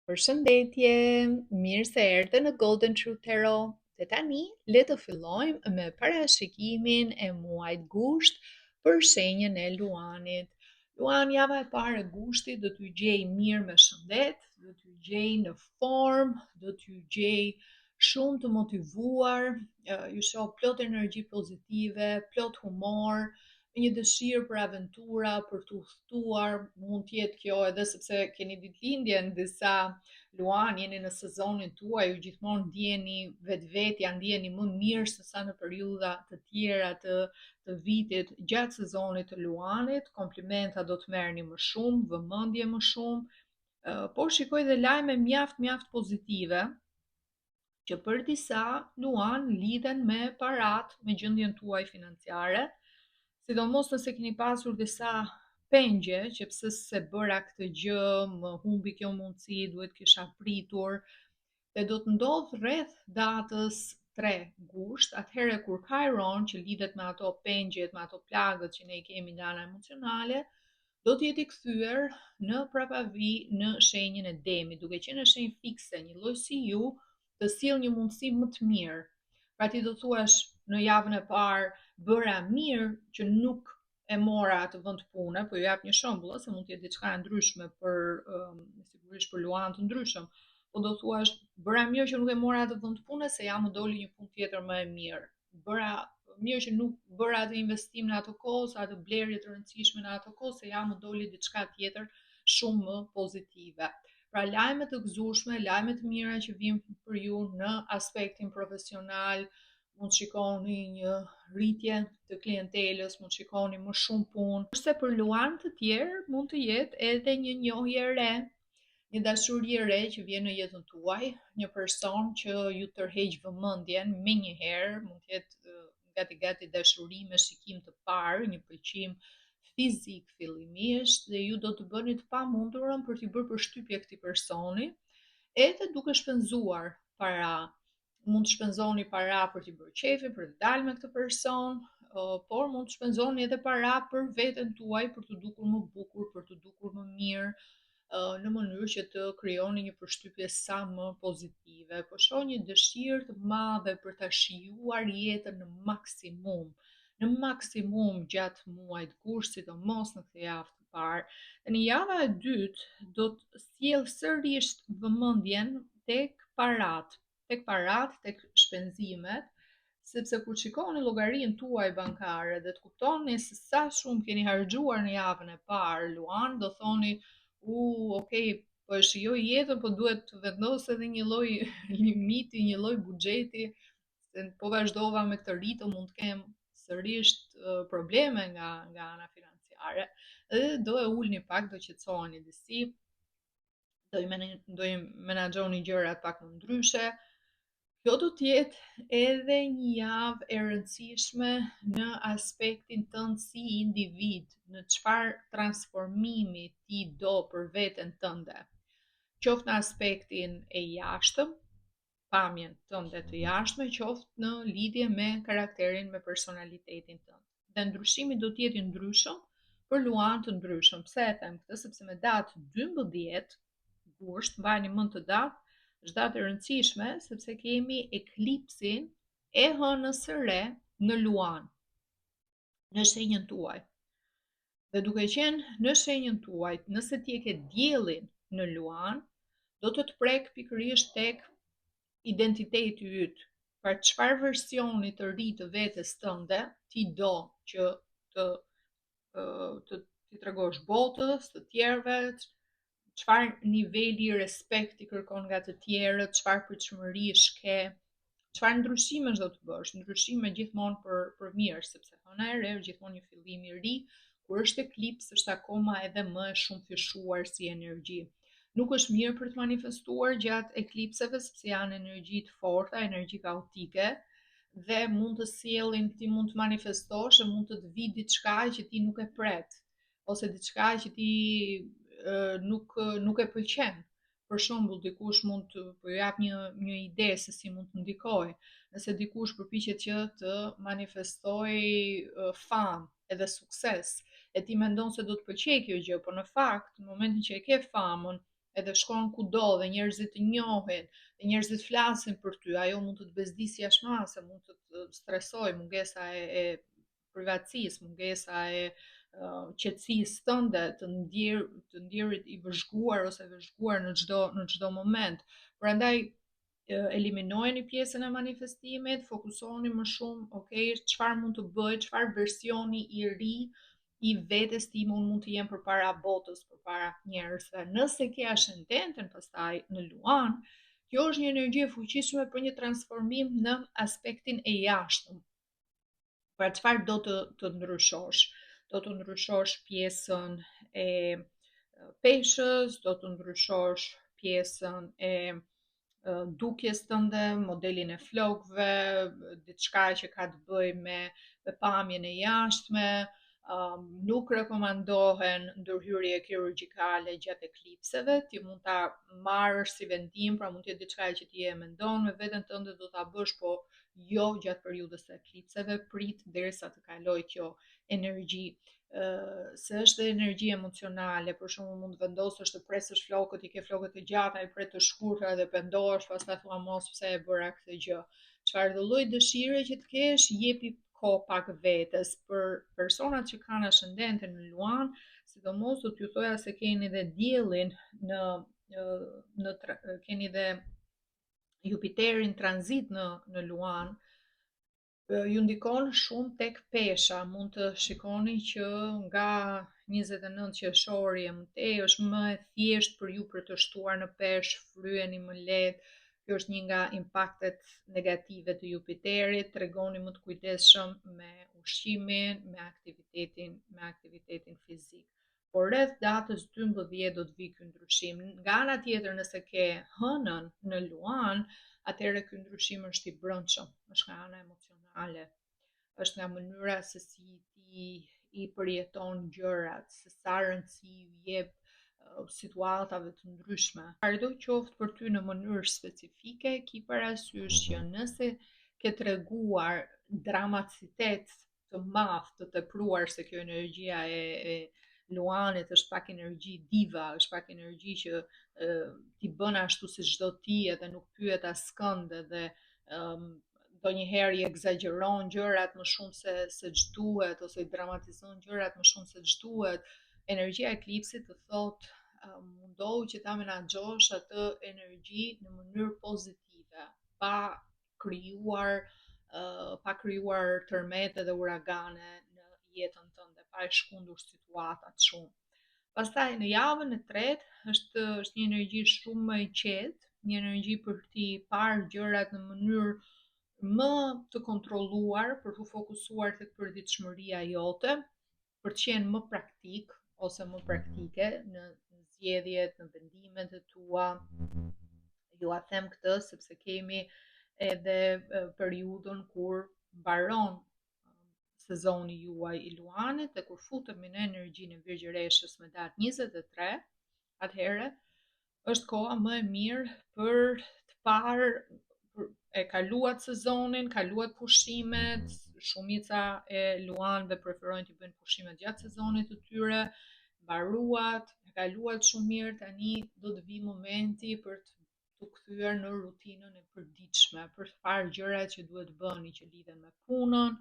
Përshëndetje, mirë se erdhe në Golden Truth Tarot. Dhe tani, le të fillojmë me parashikimin e muajit gusht për shenjën e Luanit. Luan, java e parë e gushtit do t'ju gjej mirë me shëndet, do t'ju gjej në formë, do t'ju gjej shumë të motivuar, ju shoh plot energji pozitive, plot humor, një dëshirë për aventura, për të udhëtuar, mund të jetë kjo edhe sepse keni ditëlindjen disa Luan, jeni në sezonin tuaj, ju gjithmonë ndjeni vetvetja, ndjeni më mirë se sa në periudha të tjera të vitit gjatë sezonit të Luanit, komplimenta do të merrni më shumë, vëmendje më shumë, por shikoj dhe lajme mjaft pozitive që për disa Luan lidhen me parat, me gjendjen tuaj financiare, sidomos nëse keni pasur disa pengje që pse se bëra këtë gjë, më humbi kjo mundësi, duhet kisha pritur, dhe do të ndodh rreth datës 3 gusht, atëherë kur Chiron, që lidhet me ato pengjet, me ato plagët që ne i kemi nga ana emocionale, do të jetë i kthyer në prapavi në shenjën e Demit, duke qenë në shenjë fikse, një lloj si ju, të sjell një mundësi më të mirë. Pra ti do thuash në javën e parë bëra mirë që nuk e mora atë vend pune, po ju jap një shembull, se mund të jetë diçka e ndryshme për sigurisht për luan të ndryshëm. Po do thuash bëra mirë që nuk e mora atë vend pune se ja më doli një punë tjetër më e mirë. Bëra mirë që nuk bëra atë investim në atë kohë, atë blerje të rëndësishme në atë kohë, se ja më doli diçka tjetër shumë më pozitive. Pra lajme të gëzueshme, lajme të mira që vijnë për ju në aspektin profesional, mund shikoni një rritje të klientelës, mund shikoni më shumë punë. Kurse për luan të tjerë mund të jetë edhe një njohje e re, një dashuri e re që vjen në jetën tuaj, një person që ju tërheq vëmendjen menjëherë, mund të jetë gati dashuri me shikim të parë, një pëlqim fizik fillimisht, dhe ju do të bëni të pamundurën për t'i bërë përshtypje këtij personi, edhe duke shpenzuar para. Mund të shpenzoni para për t'i bërë qefi, për të dalë me këtë person, por mund të shpenzoni edhe para për veten tuaj, për të dukur më bukur, për të dukur më mirë, në mënyrë që të krijoni një përshtypje sa më pozitive. Po shoh një dëshirë të madhe për ta shijuar jetën në maksimum gjatë muajit gusht, sidomos në këtë javë të parë. Dhe në java e dytë do të sjell sërish vëmendjen tek parat, tek shpenzimet, sepse kur shikoni llogarinë tuaj bankare dhe të kuptoni se sa shumë keni harxuar në javën e parë, luan, do thoni, okay, po e shijoj jetën, po duhet të vendos edhe një lloj limiti, një lloj buxheti, se po vazhdova me këtë ritëm mund të kem sërish probleme nga ana financiare. Dhe do e ulni pak, do qetësoheni disi, do i menaxhoni gjërat pak më ndryshe. Kjo do të jetë edhe një javë e rëndësishme në aspektin tënd si individ, në çfarë transformimi ti do për veten tënde. Qoftë në aspektin e jashtëm, pamjen tënde të jashtme, qoftë në lidhje me karakterin, me personalitetin tënd. Dhe ndryshimi do të jetë i ndryshëm për luan të ndryshëm. Pse e them këtë? Sepse me datë 12 gusht, mbajini mend të datë, është datë e rëndësishme sepse kemi eklipsin e hënës së re në luan, në shenjën tuaj. Dhe duke qenë në shenjën tuaj, nëse ti e ke diellin në luan, do të prek pikërisht tek identiteti yt. Pra çfarë versioni të ri të vetes tënde ti do që ti tregosh botës, të tjerëve, çfarë niveli respekti kërkon nga të tjerët, çfarë pritshmërish ke, çfarë ndryshimesh do të bësh, ndryshime gjithmonë për mirë, sepse hëna e re është gjithmonë një fillim i ri, kur është eklips është akoma edhe më e shumë fshuar si energji. Nuk është mirë për të manifestuar gjatë eklipseve sepse janë energji të forta, energji kaotike, dhe mund të sjellin, ti mund të manifestosh e mund të vi diçka që ti nuk e pret, ose diçka që ti nuk e pëlqen. Për shembull, dikush mund të po jap një ide se si mund të ndikojë. Nëse dikush përpiqet që të manifestojë famë edhe sukses, e ti mendon se do të pëlqejë kjo gjë, por në fakt, në momentin që e ke famën, edhe shkon kudo dhe njerëzit të njohin, dhe njerëzit flasin për ty, ajo mund të të bezdisë jashtëmase, mund të të stresoj, mungesa e privatësisë, mungesa e qetësisë tënde, të ndjerit i vëzhguar ose vëzhguar në çdo moment. Prandaj eliminojeni pjesën e manifestimit, fokusoheni më shumë, ok, çfarë mund të bëj, çfarë versioni i ri i vetes time unë mund të jem përpara botës, përpara njerëzve. Nëse ke ascendenten pastaj në Luan, kjo është një energji e fuqishme për një transformim në aspektin e jashtëm. Pra çfarë do të ndryshosh? Do të ndryshosh pjesën e peshës, do të ndryshosh pjesën e dukjes tënde, modelin e flokëve, diçka që ka të bëj me pamjen e jashtme, nuk rekomandohen ndërhyrje kirurgjikale gjatë eklipseve, ti mund ta marrësh si vendim, pra mund të jetë diçka që ti e mendon me veten tënde do ta bësh, po jo gjatë periudhës së eklipseve, prit derisa të kalojë kjo energji. Se është energji emocionale, për shembull mund të vendosësh të presësh flokët, i ke flokët të gjata, i pret të shkurtra dhe pendohesh, pastaj thua mos pse e bëra këtë gjë. Çfarë do lloj dëshire që të kesh, jepi kohë pak vetes. Për personat që kanë ascendenten në Luan, sidomos do t'ju thoja se keni dhe diellin keni dhe Jupiterin tranzit në Luan, ju ndikon shumë tek pesha, mund të shikoni që nga 29 qershori e mëtej është më e thjesht për ju për të shtuar në peshë, fryeni më lehtë. Kjo është një nga impaktet negative të Jupiterit, tregoni më të kujdesshëm me ushqimin, me aktivitetin fizik. Por rreth datës 12 do të vi ky ndryshim. Nga ana tjetër, nëse ke hënën në Luan, atëherë ky ndryshim është i brendshëm, është nga ana emocionale, është nga mënyra se si ti i përjeton gjërat, se sa rëndësi ju jep situatave të ndryshme. Çdo qoftë për ty në mënyrë specifike, ki parasysh që nëse ke treguar dramatitet të madh, të tepruar, se kjo energjia e Luanit është pak energji diva, është pak energji që ti bën ashtu si çdo ti edhe nuk pyet askënd edhe do njëherë i egzageron gjërat më shumë se ç'duhet ose i dramatizon gjërat më shumë se ç'duhet. Energjia e eklipsit të thot mundohu që ta menaxhosh atë energji në mënyrë pozitive, pa krijuar tërmete dhe uragane në jetën tënde, pa e shkundur situatat shumë. Pastaj në javën e tretë është një energji shumë më e qetë, një energji për ti parë gjërat në mënyrë më të kontrolluar, për të fokusuar tek përditshmëria jote, për të qenë më praktik ose më praktike në zgjedhjet, në vendimet e tua. Ju a them këtë sepse kemi edhe periudhën kur mbaron sezoni juaj i Luanit dhe kur futemi në energjinë e Virgjëreshës me datë 23, atëherë është koha më e mirë për të parë e kaluat sezonin, kaluat pushimet, shumica e luanëve preferojnë të bëjnë pushimet gjatë sezonit të tyre, mbaruat, e kaluat shumë mirë, tani do të vi momenti për të kthyer në rutinën e përditshme, për të parë gjërat që duhet bëni që lidhen me punën,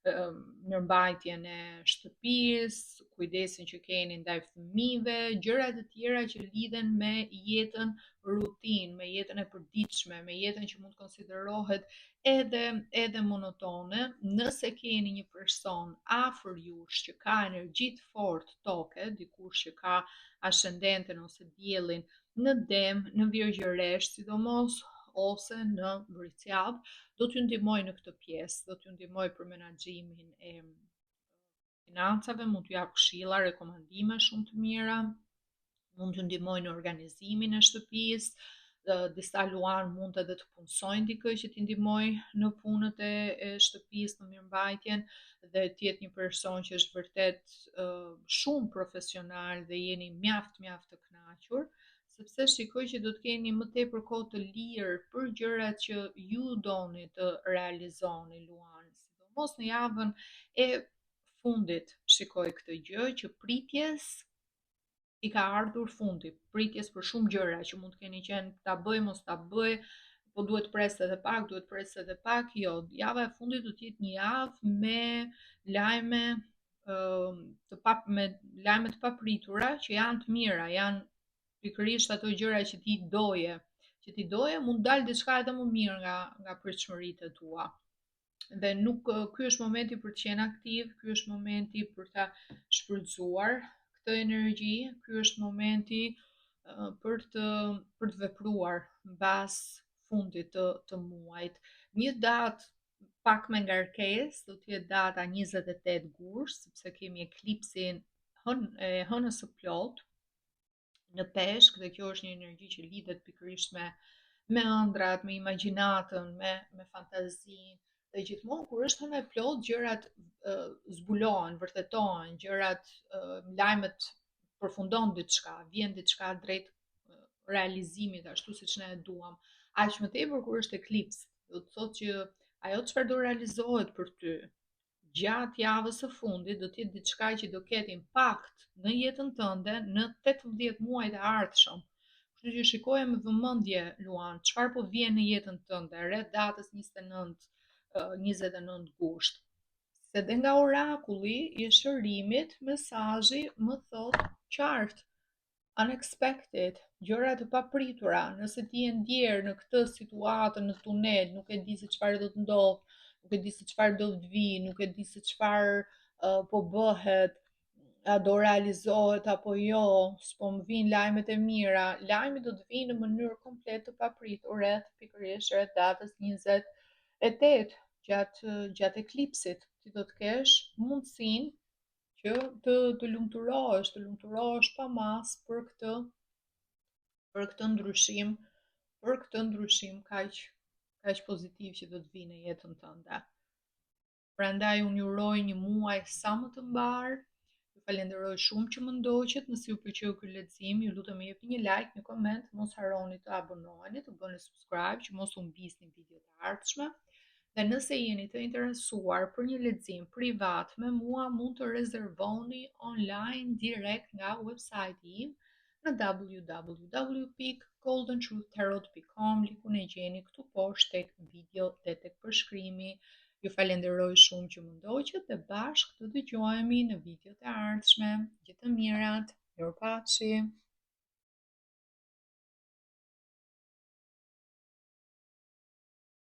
mirëmbajtjen e shtëpisë, kujdesin që keni ndaj fëmijëve, gjërat e tjera që lidhen me jetën rutinë, me jetën e përditshme, me jetën që mund të konsiderohet edhe monotone. Nëse keni një person afër jush që ka energji të fortë toke, dikush që ka ascendenten ose diellin në Dem, në Virgjëresh, sidomos ose në Vricjavë, do t'ju ndihmoj në këtë pjesë, do t'ju ndihmoj për menaxhimin e financave, mund t'ju jap këshilla, rekomandime shumë të mira, mund t'ju ndihmoj në organizimin e shtëpisë, disa luan mund edhe të punësojnë dikë që t'i ndihmoj në punët e shtëpisë, në mirëmbajtjen, dhe t'jetë një person që është vërtet shumë profesional dhe jeni mjaft të kënaqur, sepse shikoj që do të keni më tepër kohë të lirë për gjërat që ju doni të realizoni Luan, sidomos në javën e fundit. Shikoj këtë gjë që pritjes i ka ardhur fundi, pritjes për shumë gjëra që mund të keni qenë ta bëj, mos ta bëj, po duhet pres edhe pak, duhet pres edhe pak. Jo, java e fundit do të jetë një javë me lajme të pa me lajme të papritura që janë të mira, janë pikërisht ato gjëra që ti doje, mund dalë diçka edhe më mirë nga pritshmëritë e tua. Dhe nuk ky është momenti për të qenë aktiv, ky është momenti për ta shfrytzuar këtë energji, ky është momenti për të vepruar mbas fundit të muajit. Një datë pak me ngarkesë do të jetë data 28 gusht, sepse kemi eklipsin e hënës së plot në peshk dhe kjo është një energji që lidhet pikërisht me ëndrat, me imagjinatën, me fantazinë. Dhe gjithmonë kur është hëna e plot, gjërat zbulohen, vërtetohen, gjërat lajmet përfundon diçka, vjen diçka drejt realizimit ashtu siç ne e duam. Aq më tepër kur është eklips, do të thotë që ajo çfarë do realizohet për ty gjatë javës së fundit do të jetë diçka që do ketë impakt në jetën tënde në 18 muajt e ardhshëm. Kështu që shikoje me vëmendje Luan, çfarë po vjen në jetën tënde rreth datës 29 gusht. Se dhe nga orakulli i shërimit, mesazhi më thot qartë, unexpected, gjëra të papritura. Nëse ti je ndjerë në këtë situatë në tunel, nuk e di se çfarë do të ndodh, nuk e di se çfarë do të vi, nuk e di se çfarë po bëhet, a do realizohet apo jo, s'po më vijnë lajmet e mira. Lajmet do të vinë në mënyrë komplet të papritur pikërisht rreth datës 28 gjatë eklipsit. Ti do të kesh mundësinë që të lumturohesh pa mas për këtë ndryshim kaq pozitiv që do të vinë në jetën tënde. Prandaj unë ju uroj një muaj sa më të mbar. Ju falenderoj shumë që më ndoqët. Nëse ju pëlqeu ky lexim, ju lutem më jepni një like, një koment, mos harroni të abonoheni, të bëni subscribe që mos u mbisni videot e ardhshme. Dhe nëse jeni të interesuar për një lexim privat me mua, mund të rezervoni online direkt nga website-i im në www.goldentruthtarot.com, linkun e gjeni këtu poshtë tek video dhe tek përshkrimi. Ju falenderoj shumë që më ndoqët dhe bashkë të dëgjohemi në videot e ardhshme. Gjithë të mirat, mirupafshim.